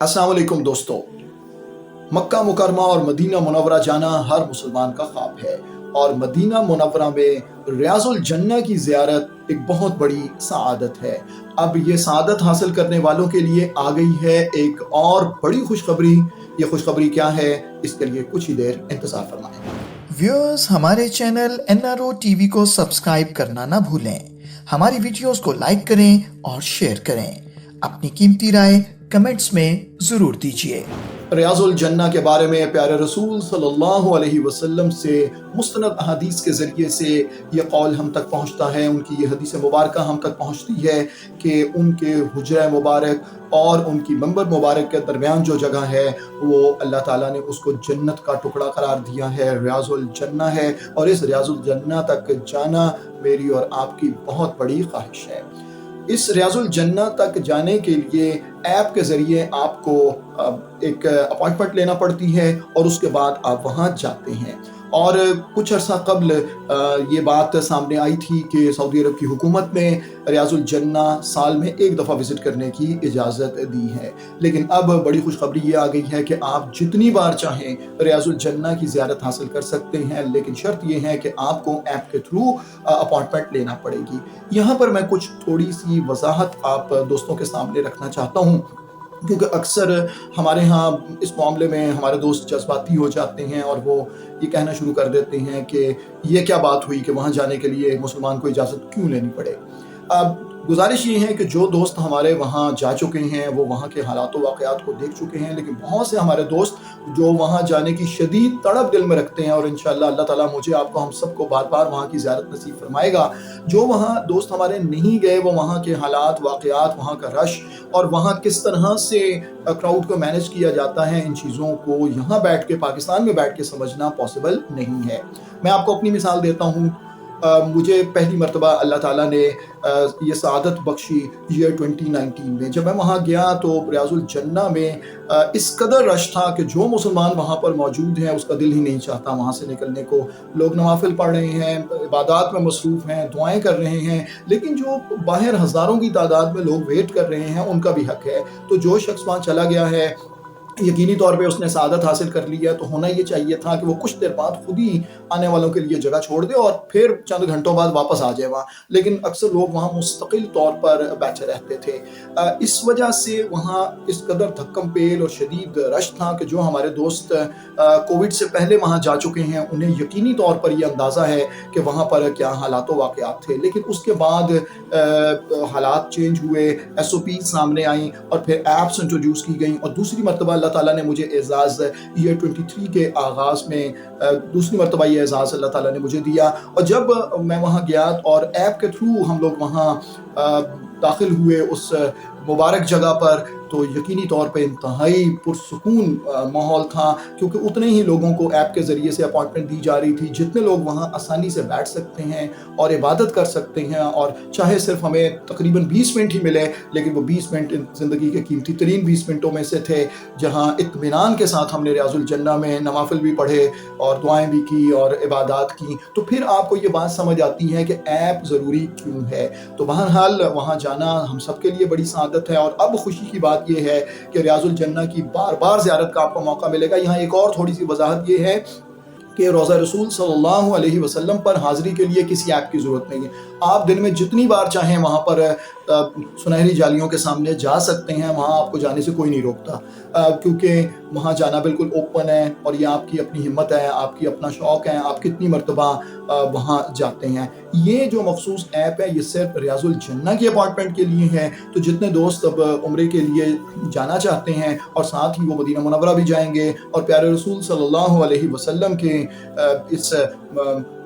अस्सलाम वालेकुम दोस्तों। मक्का मुकरमा और मदीना मुनव्वरा जाना हर मुसलमान का ख्वाब है और मदीना मुनव्वरा में रियाजुल जन्ना की ज़ियारत एक बहुत बड़ी सआदत है। अब ये सआदत हासिल करने वालों के लिए आ गई है एक और बड़ी खुशखबरी। ये खुशखबरी क्या है, इसके लिए कुछ ही देर इंतज़ार फरमाएं। व्यूअर्स, हमारे चैनल एनआरओ टीवी को सब्सक्राइब करना ना भूलें। हमारी वीडियोस को लाइक करें और शेयर करें। अपनी कीमती राय कमेंट्स में ज़रूर दीजिए। रियाजुल जन्ना के बारे में प्यारे रसूल सल्लल्लाहु अलैहि वसल्लम से मुस्तनद अहादीस के ज़रिए से ये कौल हम तक पहुँचता है, उनकी ये हदीस मुबारक हम तक पहुँचती है कि उनके हुजरा मुबारक और उनकी मंबर मुबारक के दरमियान जो जगह है वो अल्लाह ताला ने उसको जन्नत का टुकड़ा करार दिया है, रियाजुल जन्ना है। और इस रियाजुल जन्ना तक जाना मेरी और आपकी बहुत बड़ी ख्वाहिश है। इस रियाजुल जन्ना तक जाने के लिए ऐप के ज़रिए आपको एक अपॉइंटमेंट लेना पड़ती है और उसके बाद आप वहाँ जाते हैं। और कुछ अर्सा कबल ये बात सामने आई थी कि सऊदी अरब की हुकूमत ने रियाजुल जन्ना साल में एक दफ़ा विज़िट करने की इजाज़त दी है, लेकिन अब बड़ी खुशखबरी ये आ गई है कि आप जितनी बार चाहें रियाजुल जन्ना की ज़ियारत हासिल कर सकते हैं, लेकिन शर्त ये है कि आपको ऐप के थ्रू अपॉइंटमेंट लेना पड़ेगी। यहाँ पर मैं कुछ थोड़ी सी वजाहत आप दोस्तों के सामने रखना चाहता हूँ, क्योंकि अक्सर हमारे यहाँ इस मामले में हमारे दोस्त जज्बाती हो जाते हैं और वो ये कहना शुरू कर देते हैं कि ये क्या बात हुई कि वहाँ जाने के लिए मुसलमान को इजाज़त क्यों लेनी पड़े। अब गुजारिश ये है कि जो दोस्त हमारे वहाँ जा चुके हैं वो वहाँ के हालात वाक़यात को देख चुके हैं, लेकिन बहुत से हमारे दोस्त जो वहाँ जाने की शदीद तड़प दिल में रखते हैं और इंशाअल्लाह अल्लाह ताला मुझे आपको हम सबको बार बार वहाँ की ज़ियारत नसीब फरमाएगा। जो वहाँ दोस्त हमारे नहीं गए वो वहाँ के हालात वाक़यात, वहाँ का रश और वहाँ किस तरह से क्राउड को मैनेज किया जाता है, इन चीज़ों को यहाँ बैठ के पाकिस्तान में बैठ के समझना पॉसिबल नहीं है। मैं आपको अपनी मिसाल देता हूँ। मुझे पहली मरतबा अल्लाह ताला ने ये सआदत बख्शी ईयर 2019 में। जब मैं वहाँ गया तो रियाजुल जन्ना में इस कदर रश था कि जो मुसलमान वहाँ पर मौजूद हैं उसका दिल ही नहीं चाहता वहाँ से निकलने को। लोग नवाफिल पढ़ रहे हैं, इबादत में मसरूफ़ हैं, दुआएं कर रहे हैं, लेकिन जो बाहर हज़ारों की तादाद में लोग वेट कर रहे हैं उनका भी हक है। तो जो शख्स वहाँ चला गया है यकीनी तौर पे उसने सआदत हासिल कर ली है, तो होना ये चाहिए था कि वो कुछ देर बाद खुद ही आने वालों के लिए जगह छोड़ दे और फिर चंद घंटों बाद वापस आ जाए वहाँ। लेकिन अक्सर लोग वहाँ मुस्तकिल तौर पर बैठे रहते थे। इस वजह से वहाँ इस कदर धक्कम पेल और शदीद रश था कि जो हमारे दोस्त कोविड से पहले वहाँ जा चुके हैं उन्हें यकीनी तौर पर यह अंदाज़ा है कि वहाँ पर क्या हालात वाक़यात थे। लेकिन उसके बाद हालात चेंज हुए, SOP सामने आई और फिर ऐप्स इंट्रोड्यूस की गई और दूसरी मरतबा अल्लाह ताला ने मुझे एज़ाज़ ईयर 23 के आगाज़ में दूसरी मरतबा ये एज़ाज़ अल्लाह ताला ने मुझे दिया। और जब मैं वहाँ गया और ऐप के थ्रू हम लोग वहाँ दाखिल हुए उस मुबारक जगह पर, तो यकीनी तौर पे इंतहाई पुरसुकून माहौल था, क्योंकि उतने ही लोगों को ऐप के ज़रिए से अपॉइंटमेंट दी जा रही थी जितने लोग वहाँ आसानी से बैठ सकते हैं और इबादत कर सकते हैं। और चाहे सिर्फ हमें तकरीबन 20 मिनट ही मिले, लेकिन वो 20 मिनट ज़िंदगी के कीमती तरीन 20 मिनटों में से थे जहाँ इत्मीनान के साथ हमने रियाजुल जन्ना में नवाफिल भी पढ़े और दुआएं भी की और इबादत की। तो फिर आपको ये बात समझ आती है कि ऐप ज़रूरी क्यों है। तो बहरहाल वहाँ जाना हम सब के लिए बड़ी सआदत है। और अब खुशी की बात यह है कि रियाजुल जन्ना की बार बार ज़ियारत का आपको मौका मिलेगा। यहाँ एक और थोड़ी सी वजाहत ये है कि रोज़ा रसूल सल्लल्लाहु अलैहि वसल्लम पर हाज़िरी के लिए किसी ऐप की ज़रूरत नहीं है। आप दिन में जितनी बार चाहें वहाँ पर सुनहरी जालियों के सामने जा सकते हैं, वहाँ आपको जाने से कोई नहीं रोकता, क्योंकि वहाँ जाना बिल्कुल ओपन है और ये आपकी अपनी हिम्मत है, आपकी अपना शौक़ है, आप कितनी मरतबा वहाँ जाते हैं। ये जो मखसूस ऐप है ये सिर्फ रियाजुल जन्ना की अपॉइंटमेंट के लिए है। तो जितने दोस्त अब उम्रे के लिए जाना चाहते हैं और साथ ही वो मदीना मुनव्वरा भी जाएंगे और प्यारे रसूल सल्लल्लाहु अलैहि वसल्लम के इस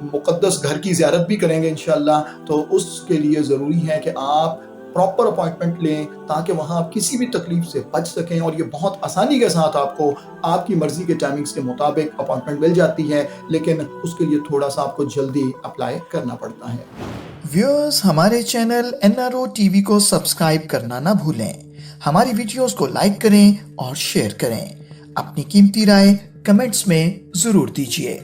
मुक़द्दस घर की ज़ियारत भी करेंगे इंशाअल्लाह, तो उसके लिए ज़रूरी है कि आप प्रॉपर अपॉइंटमेंट लें ताकि वहाँ आप किसी भी तकलीफ से बच सकें। और ये बहुत आसानी के साथ आपको आपकी मर्ज़ी के टाइमिंग्स के मुताबिक अपॉइंटमेंट मिल जाती है, लेकिन उसके लिए थोड़ा सा आपको जल्दी अप्लाई करना पड़ता है। व्यूअर्स, हमारे चैनल एनआरओ टीवी को सब्सक्राइब करना ना भूलें। हमारी वीडियोस को लाइक करें और शेयर करें। अपनी कीमती राय कमेंट्स में ज़रूर दीजिए।